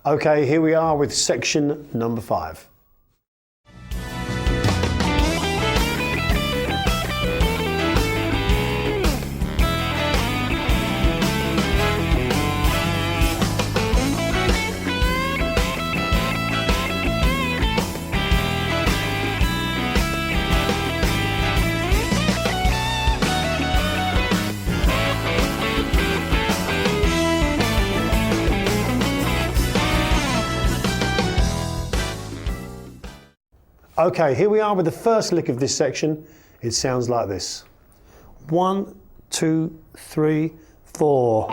Okay, here we are with section number 5. Okay, here we are with the first lick of this section. It sounds like this. 1, 2, 3, 4.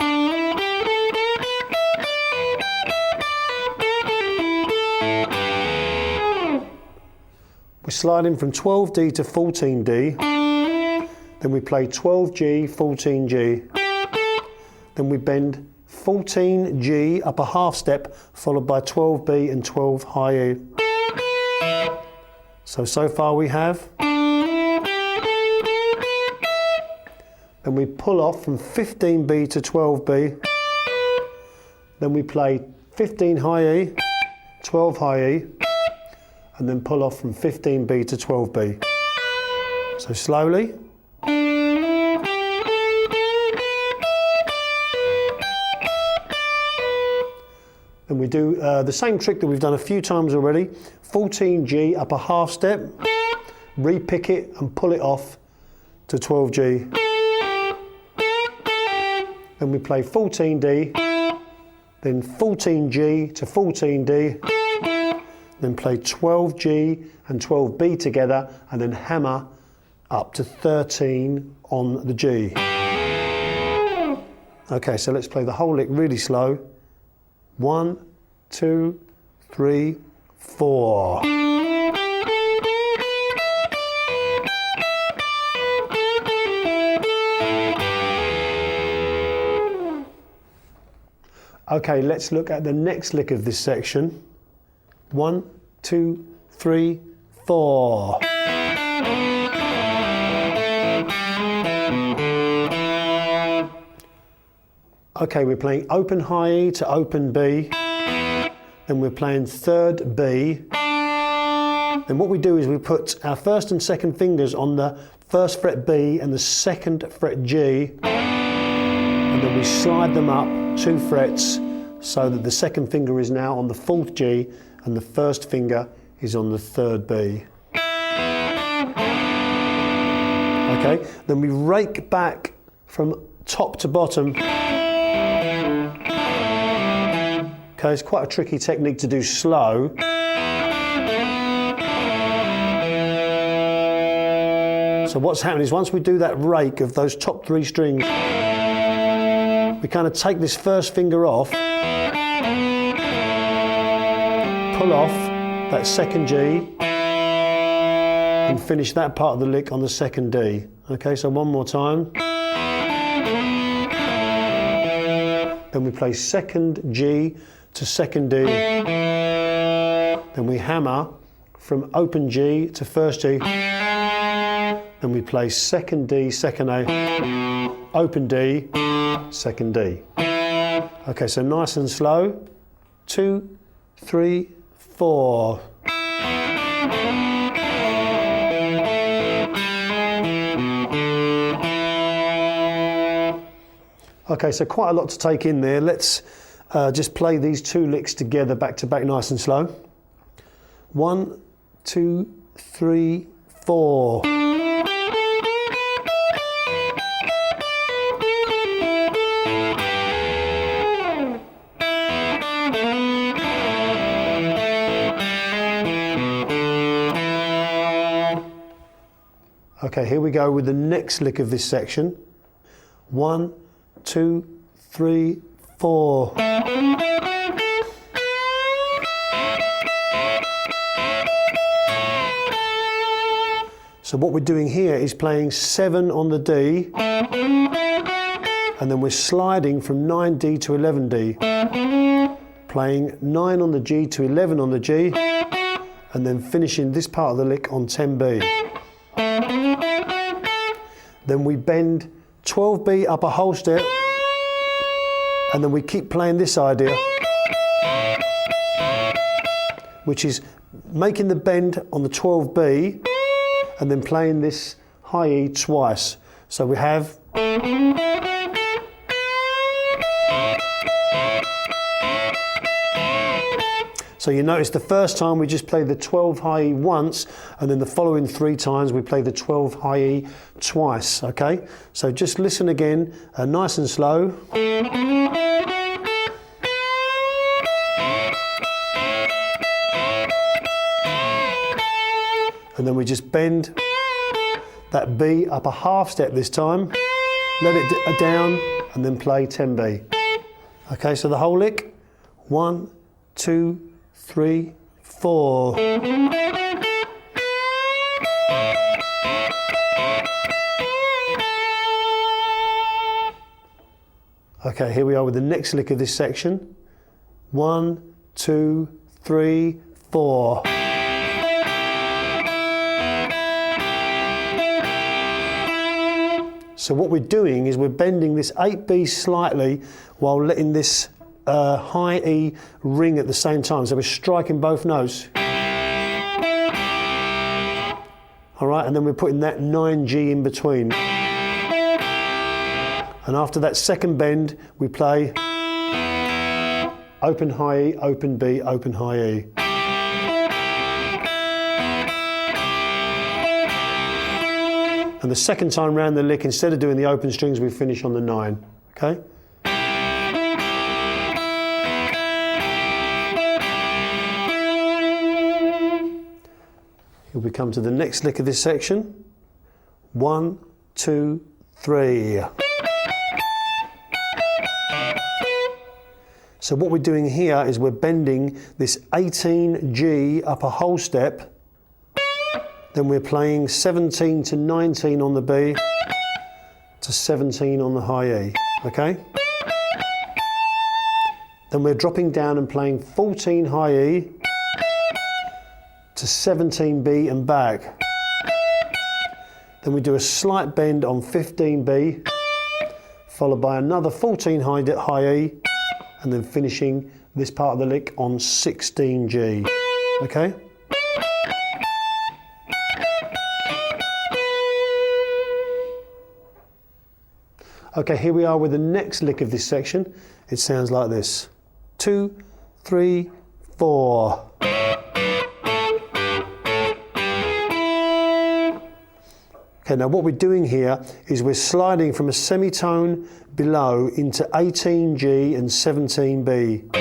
We're sliding from 12D to 14D. Then we play 12G, 14G. Then we bend 14G up a half step, followed by 12B and 12 high E. So far we have. Then we pull off from 15B to 12B. Then we play 15 high E, 12 high E, and then pull off from 15B to 12B. So slowly. And we do the same trick that we've done a few times already. 14G up a half step, re-pick it and pull it off to 12G. Then we play 14D, then 14G to 14D, then play 12G and 12B together, and then hammer up to 13 on the G. Okay, so let's play the whole lick really slow. 1, 2, 3, 4. Okay, let's look at the next lick of this section. 1, 2, 3, 4. Okay, we're playing open high E to open B, then we're playing third B. Then what we do is we put our first and second fingers on the first fret B and the second fret G, and then we slide them up 2 frets so that the second finger is now on the 4th G and the first finger is on the 3rd B. Okay, then we rake back from top to bottom. Okay, it's quite a tricky technique to do slow. So what's happening is once we do that rake of those top 3 strings, we kind of take this first finger off, pull off that second G, and finish that part of the lick on the second D. Okay, so one more time. Then we play second G to second D. Then we hammer from open G to first G. Then we play second D, second A, open D, second D. Okay, so nice and slow. 2, 3, 4. Okay, so quite a lot to take in there. Let's just play these 2 licks together back to back nice and slow. 1, 2, 3, 4. Okay, here we go with the next lick of this section. 1, 2, 3, 4. So what we're doing here is playing 7 on the D, and then we're sliding from 9D to 11D, playing 9 on the G to 11 on the G, and then finishing this part of the lick on 10B. Then we bend 12B up a whole step, and then we keep playing this idea. which is making the bend on the 12B and then playing this high E twice. So we have, so you notice the first time we just played the 12 high E once, and then the following 3 times we play the 12 high E twice, okay? So just listen again, nice and slow. And then we just bend that B up a half step this time, let it down, and then play 10B. Okay, so the whole lick, 1, 2, 3, 4. Okay, here we are with the next lick of this section. 1, 2, 3, 4. So what we're doing is we're bending this 8B slightly while letting this high E ring at the same time. So we're striking both notes. All right, and then we're putting that 9G in between. And after that second bend, we play open high E, open B, open high E. And the second time round the lick, instead of doing the open strings, we finish on the 9, okay? Here we come to the next lick of this section. 1, 2, 3. So what we're doing here is we're bending this 18G up a whole step. Then we're playing 17 to 19 on the B to 17 on the high E, okay? Then we're dropping down and playing 14 high E to 17B and back. Then we do a slight bend on 15B, followed by another 14 high E, and then finishing this part of the lick on 16G, okay? Okay, here we are with the next lick of this section. It sounds like this. 2, 3, 4. Okay, now what we're doing here is we're sliding from a semitone below into 18G and 17B.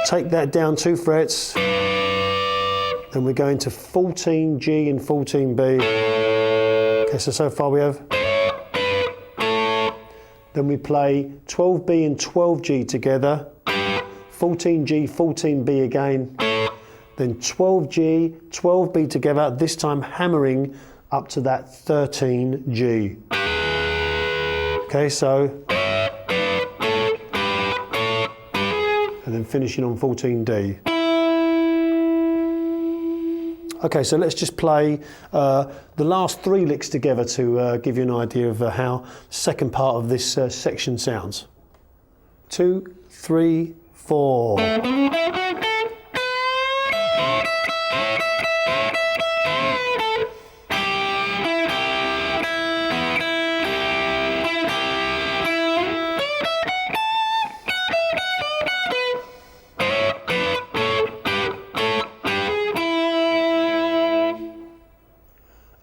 Take that down 2 frets. Then we're going to 14G and 14B. Okay, so far we have. Then we play 12B and 12G together, 14G, 14B again, then 12G, 12B together, this time hammering up to that 13G. Okay, so, and then finishing on 14D. Okay, so let's just play the last 3 licks together to give you an idea of how the second part of this section sounds. 2, 3, 4.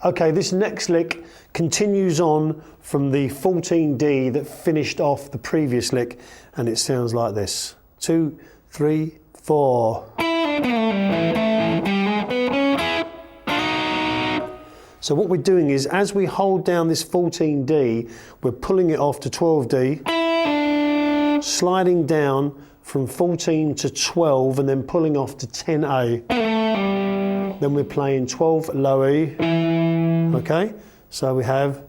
Okay, this next lick continues on from the 14D that finished off the previous lick, and it sounds like this. 2, 3, 4. So what we're doing is, as we hold down this 14D, we're pulling it off to 12D, sliding down from 14 to 12, and then pulling off to 10A. Then we're playing 12 low E. Okay, so we have,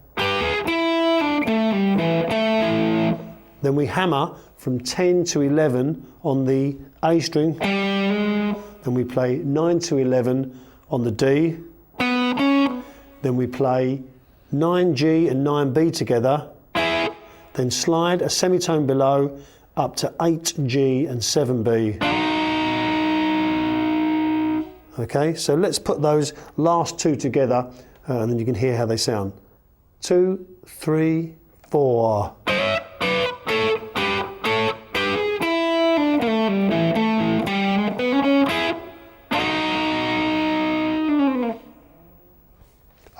then we hammer from 10 to 11 on the A string, then we play 9 to 11 on the D, then we play 9G and 9B together, then slide a semitone below, up to 8G and 7B. Okay, so let's put those last two together and then you can hear how they sound. 2, 3, 4.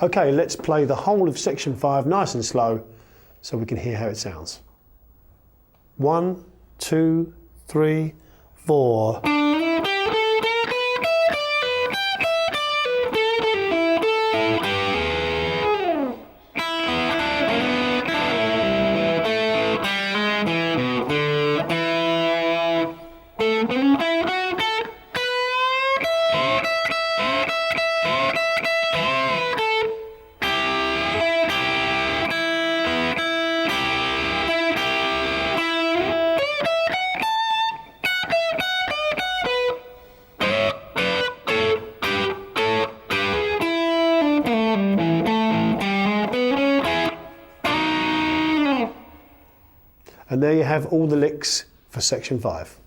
Okay, let's play the whole of section 5 nice and slow so we can hear how it sounds. 1, 2, 3, 4. And there you have all the licks for section 5.